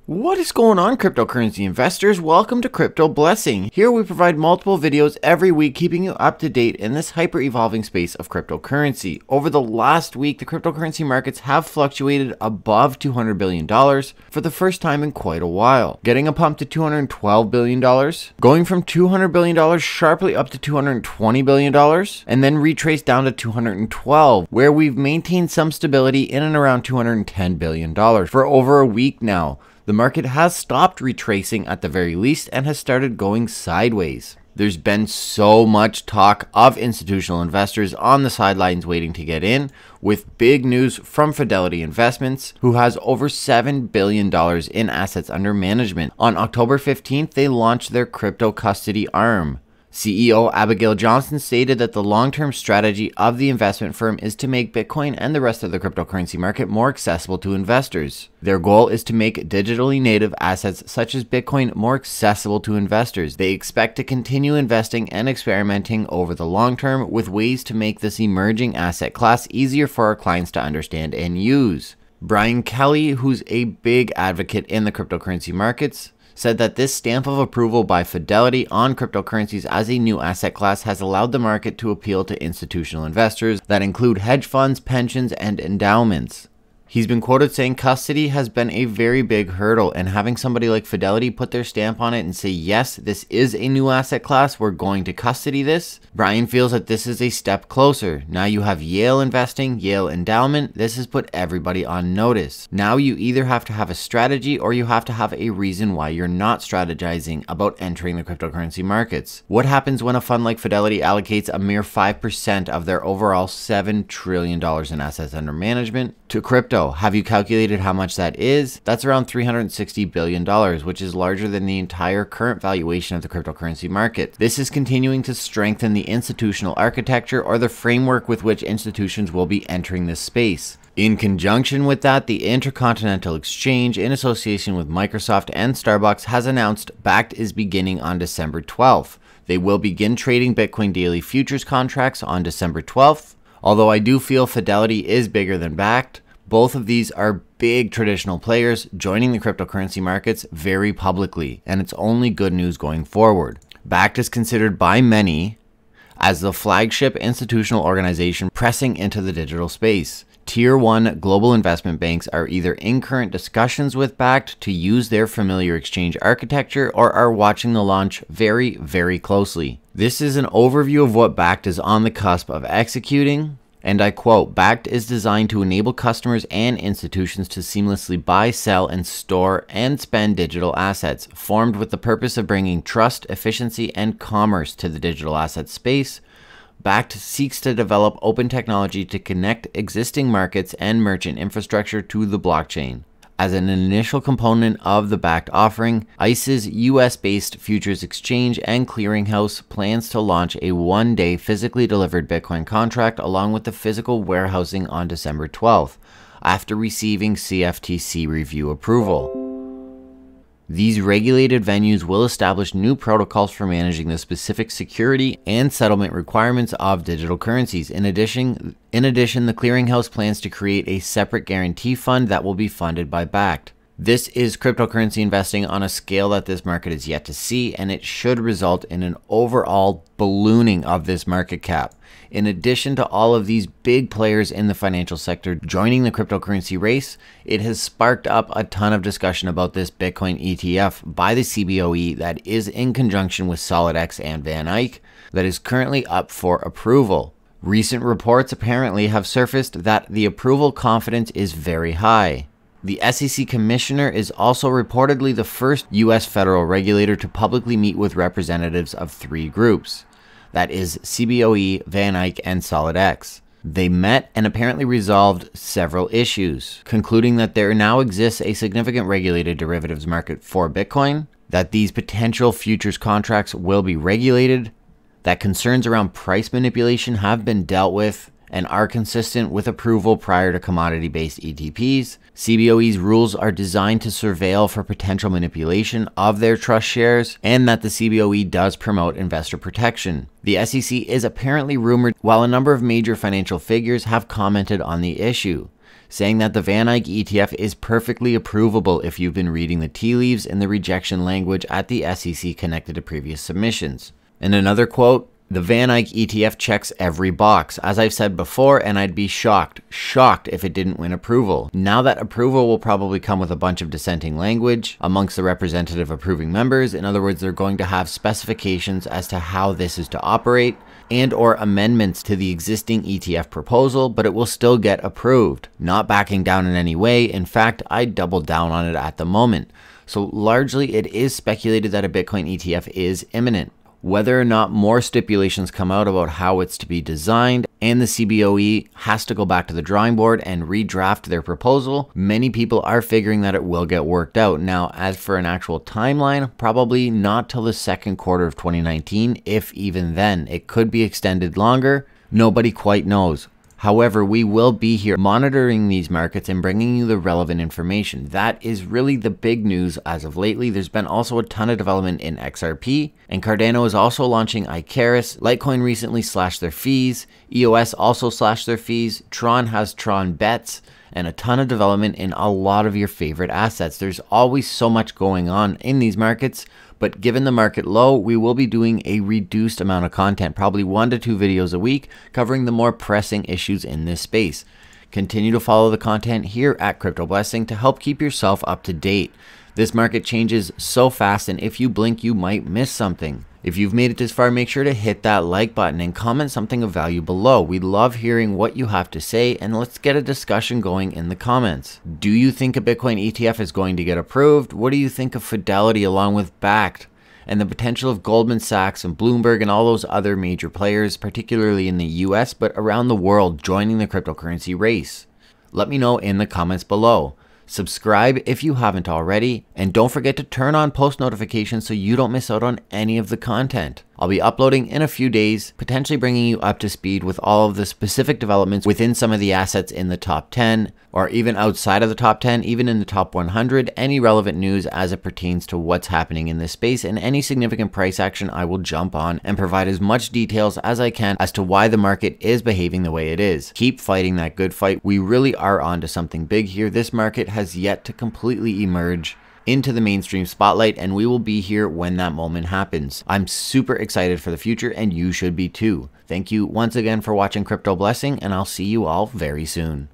What is going on, cryptocurrency investors? Welcome to Crypto Blessing. Here we provide multiple videos every week, keeping you up to date in this hyper-evolving space of cryptocurrency. Over the last week, the cryptocurrency markets have fluctuated above $200 billion for the first time in quite a while, getting a pump to $212 billion, going from $200 billion sharply up to $220 billion, and then retraced down to $212, where we've maintained some stability in and around $210 billion for over a week now. The market has stopped retracing at the very least and has started going sideways. There's been so much talk of institutional investors on the sidelines waiting to get in, with big news from Fidelity Investments, who has over $7 billion in assets under management. On October 15th, they launched their crypto custody arm. CEO Abigail Johnson stated that the long-term strategy of the investment firm is to make Bitcoin and the rest of the cryptocurrency market more accessible to investors. Their goal is to make digitally native assets such as Bitcoin more accessible to investors. They expect to continue investing and experimenting over the long term with ways to make this emerging asset class easier for our clients to understand and use. Brian Kelly, who's a big advocate in the cryptocurrency markets, said that this stamp of approval by Fidelity on cryptocurrencies as a new asset class has allowed the market to appeal to institutional investors that include hedge funds, pensions, and endowments. He's been quoted saying custody has been a very big hurdle, and having somebody like Fidelity put their stamp on it and say, yes, this is a new asset class, we're going to custody this. Brian feels that this is a step closer. Now you have Yale Investing, Yale Endowment. This has put everybody on notice. Now you either have to have a strategy or you have to have a reason why you're not strategizing about entering the cryptocurrency markets. What happens when a fund like Fidelity allocates a mere 5% of their overall $7 trillion in assets under management to crypto? Have you calculated how much that is? That's around $360 billion, which is larger than the entire current valuation of the cryptocurrency market. This is continuing to strengthen the institutional architecture or the framework with which institutions will be entering this space. In conjunction with that, the Intercontinental Exchange, in association with Microsoft and Starbucks, has announced Bakkt is beginning on December 12th. They will begin trading Bitcoin daily futures contracts on December 12th. Although I do feel Fidelity is bigger than Bakkt, both of these are big traditional players joining the cryptocurrency markets very publicly, and it's only good news going forward. Bakkt is considered by many as the flagship institutional organization pressing into the digital space. Tier 1 global investment banks are either in current discussions with Bakkt to use their familiar exchange architecture or are watching the launch very, very closely. This is an overview of what Bakkt is on the cusp of executing. And I quote, Bakkt is designed to enable customers and institutions to seamlessly buy, sell, and store and spend digital assets, formed with the purpose of bringing trust, efficiency, and commerce to the digital asset space. Bakkt seeks to develop open technology to connect existing markets and merchant infrastructure to the blockchain. As an initial component of the Bakkt offering, ICE's US-based futures exchange and clearinghouse plans to launch a one-day physically delivered Bitcoin contract along with the physical warehousing on December 12th, after receiving CFTC review approval. These regulated venues will establish new protocols for managing the specific security and settlement requirements of digital currencies. In addition, the clearinghouse plans to create a separate guarantee fund that will be funded by Bakkt. This is cryptocurrency investing on a scale that this market is yet to see, and it should result in an overall ballooning of this market cap. In addition to all of these big players in the financial sector joining the cryptocurrency race, it has sparked up a ton of discussion about this Bitcoin ETF by the CBOE that is in conjunction with SolidX and Van Eyck that is currently up for approval. Recent reports apparently have surfaced that the approval confidence is very high. The SEC commissioner is also reportedly the first U.S. federal regulator to publicly meet with representatives of three groups. That is CBOE, Van Eyck, and SolidX. They met and apparently resolved several issues, concluding that there now exists a significant regulated derivatives market for Bitcoin, that these potential futures contracts will be regulated, that concerns around price manipulation have been dealt with and are consistent with approval prior to commodity-based ETPs. CBOE's rules are designed to surveil for potential manipulation of their trust shares, and that the CBOE does promote investor protection. The SEC is apparently rumored, while a number of major financial figures have commented on the issue. saying that the Van Eyck ETF is perfectly approvable if you've been reading the tea leaves in the rejection language at the SEC connected to previous submissions. And another quote, the Van Eyck ETF checks every box, as I've said before, and I'd be shocked if it didn't win approval. Now that approval will probably come with a bunch of dissenting language amongst the representative approving members. In other words, they're going to have specifications as to how this is to operate and or amendments to the existing ETF proposal, but it will still get approved. Not backing down in any way. In fact, I'd double down on it at the moment. So largely it is speculated that a Bitcoin ETF is imminent. Whether or not more stipulations come out about how it's to be designed and the CBOE has to go back to the drawing board and redraft their proposal, many people are figuring that it will get worked out. Now, as for an actual timeline, probably not till the second quarter of 2019, if even then. It could be extended longer. Nobody quite knows. However, we will be here monitoring these markets and bringing you the relevant information. That is really the big news as of lately. There's been also a ton of development in XRP, and Cardano is also launching Icarus. Litecoin recently slashed their fees. EOS also slashed their fees. Tron has Tron Bets, and a ton of development in a lot of your favorite assets. There's always so much going on in these markets, but given the market low, we will be doing a reduced amount of content, probably 1 to 2 videos a week, covering the more pressing issues in this space. Continue to follow the content here at Crypto Blessing to help keep yourself up to date. This market changes so fast, and if you blink, you might miss something. If you've made it this far, make sure to hit that like button and comment something of value below. We love hearing what you have to say, and let's get a discussion going in the comments. Do you think a Bitcoin ETF is going to get approved? What do you think of Fidelity along with Bakkt? And the potential of Goldman Sachs and Bloomberg and all those other major players, particularly in the US, but around the world, joining the cryptocurrency race? Let me know in the comments below. Subscribe if you haven't already, and don't forget to turn on post notifications so you don't miss out on any of the content. I'll be uploading in a few days, potentially bringing you up to speed with all of the specific developments within some of the assets in the top 10, or even outside of the top 10, even in the top 100, any relevant news as it pertains to what's happening in this space, and any significant price action I will jump on and provide as much details as I can as to why the market is behaving the way it is. Keep fighting that good fight. We really are on to something big here. This market has yet to completely emerge into the mainstream spotlight, and we will be here when that moment happens. I'm super excited for the future, and you should be too. Thank you once again for watching Crypto Blessing, and I'll see you all very soon.